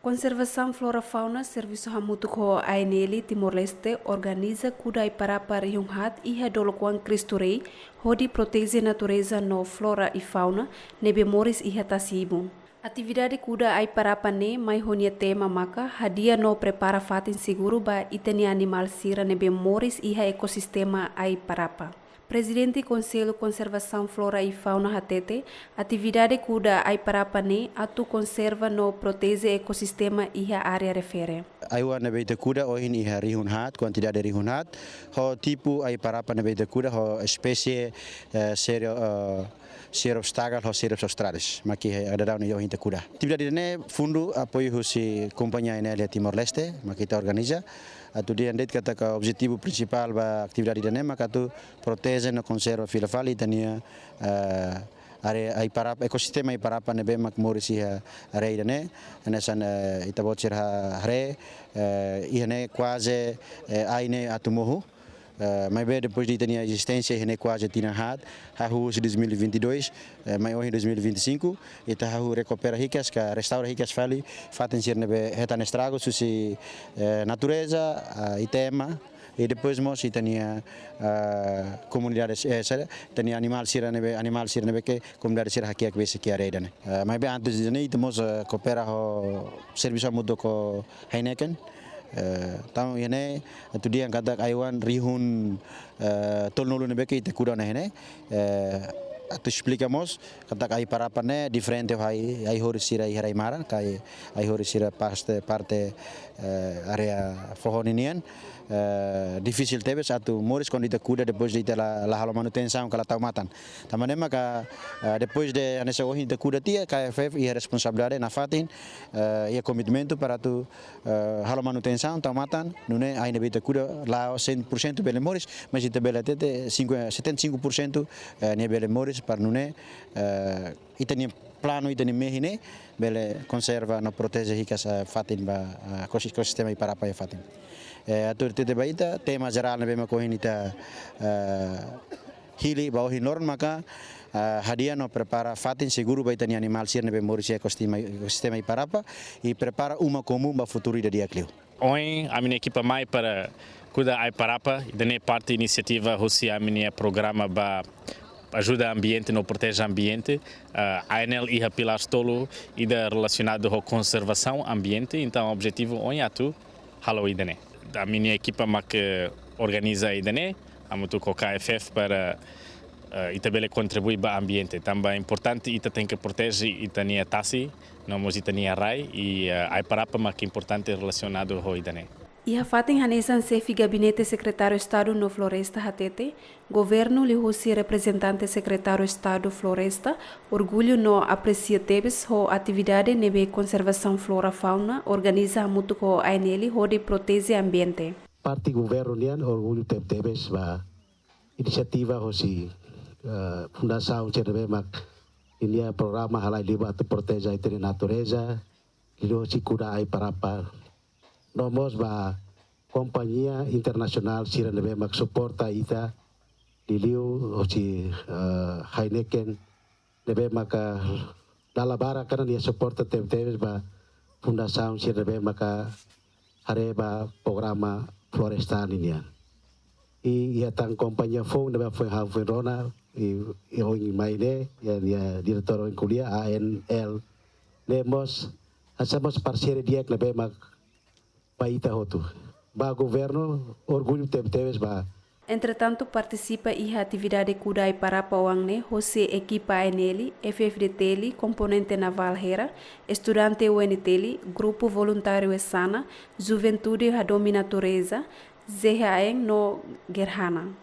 Conservação Flora Fauna, Serviço Hamutuko ANL Timor-Leste, organiza Kudai Parapa Rihunhat e Redoloquan Cristo Rei, Rodi protege natureza no flora e fauna, nebe moris e Hatasibu. Atividade Kuda Ai Parapa ne, mai honia tema maka, hadia no prepara fatin seguro ba itani animal sira nebe moris e ecosistema Ai Parapa. Presidente Conselho Conservação Flora e Fauna Hatete, atividade Kuda Ai Parapa ne, atu conserva no protege ecosistema e a área refere. Aiwa na beita kuda ohin iha rihunhat, quantidade de rihunhat, ho tipo Ai Parapa na beita kuda, ho espécie ser obstáculo ho ser obstáculos, maki ada daun yo hinta kuda. Atividade ne fundo apoio husi companhia NL Timor-Leste, maki ta organiza. Atu dia ndet kata ka objetivo principal ba atividade dane maka tu protege no conserva filafali tania area Ai Parapa ekosistema Ai Parapa nebe mak morisi area dane enesan itabotser hare ihne quase aine atumohu. Mas bem, depois de ter a existência, ele quase tinha had, a rua de 2022, mas hoje em 2025, e tá a rua recupera ricas, que restaura ricas fali, fazem ser nebe retan estrago, susi natureza, e tema, e depois nós tinha comunidades, tinha animal sira nebe que comunidade sira aqui que vê que é reda, né? Mas bem, antes de isso, nós coopera o serviço mudo com Heineken. Tahu ini tu dia kata Aiwan rihun tolnolu nebe ke kuda na hene tu explicamos kata Ai Parapa ne diferente ai horisira ai mara kai ai horisira parte area forhoninian difícil teve satu moris quando ita kuda depois de la halo manutenção kala taumatan tamane maka depois de anessa hoje ita kuda tia KFF e responsabilidade na fatin e commitmento para tu halo manutenção taumatan nune ai nebe ita kuda lá 100% bele moris mas ita bele tete 75% ne bele moris para nune ita ni plano ita ni mehine bele conserva no protege hicas fatin ba ecosistema Ai Parapa fatin. Atur tete baita tema geral na bema kohinita hili bauhi norm maka hadia no prepara fatin seguro baita ni animal sir na bemoris ecosistema Ai Parapa e prepara uma comum ba futuro da dia clio. Hoje a minha equipa mai para cuidar Ai Parapa e da minha parte iniciativa Rússia a minha programa ba ajuda ambiente no protege ambiente a ANL e a pilar tolo e da relacionado com conservação ambiente então o objetivo hoje é tu halo idane. A minha equipa que organiza a IDNE, a muito com o KFF para também contribuir para o ambiente. Também é importante e tem que proteger e tem a TASI, não mas tem a RAI e Ai Parapa que é importante relacionado com o IDNE. E a fatin hanesan sefi gabinete secretário Estado no Floresta Hatete, governo lihusi representante secretário Estado Floresta, orgulho no aprecia tebes ho atividade nebe conservação flora fauna, organiza muito com a ANL ho de protege ambiente. Parte governo lian orgulho tebes ba inisiativa hosi fundação cerbe mak ini programa halai liba tu protege a natureza, lilo si kuda Ai Parapa. Nomos ba companhia internacional sira nebe mak suporta ita diliu oci Heineken nebe maka dalabara kana dia suporta tebes ba fundação sira nebe maka hare ba programa florestal ini e ia tang companhia fong nebe foi Rona e hoje maine ya diretor em kuliah ANL nemos hacemos parceria dia nebe mak paita hotu ba governo orgulho tebes ba. Entretanto, participa e a atividade Kuda Ai Parapa Wangne, José equipa ANL, FFDTL, componente naval Hera, estudante UNTL, grupo voluntário Esana, Juventude Hadomi Natureza, ZHN no Gerhana.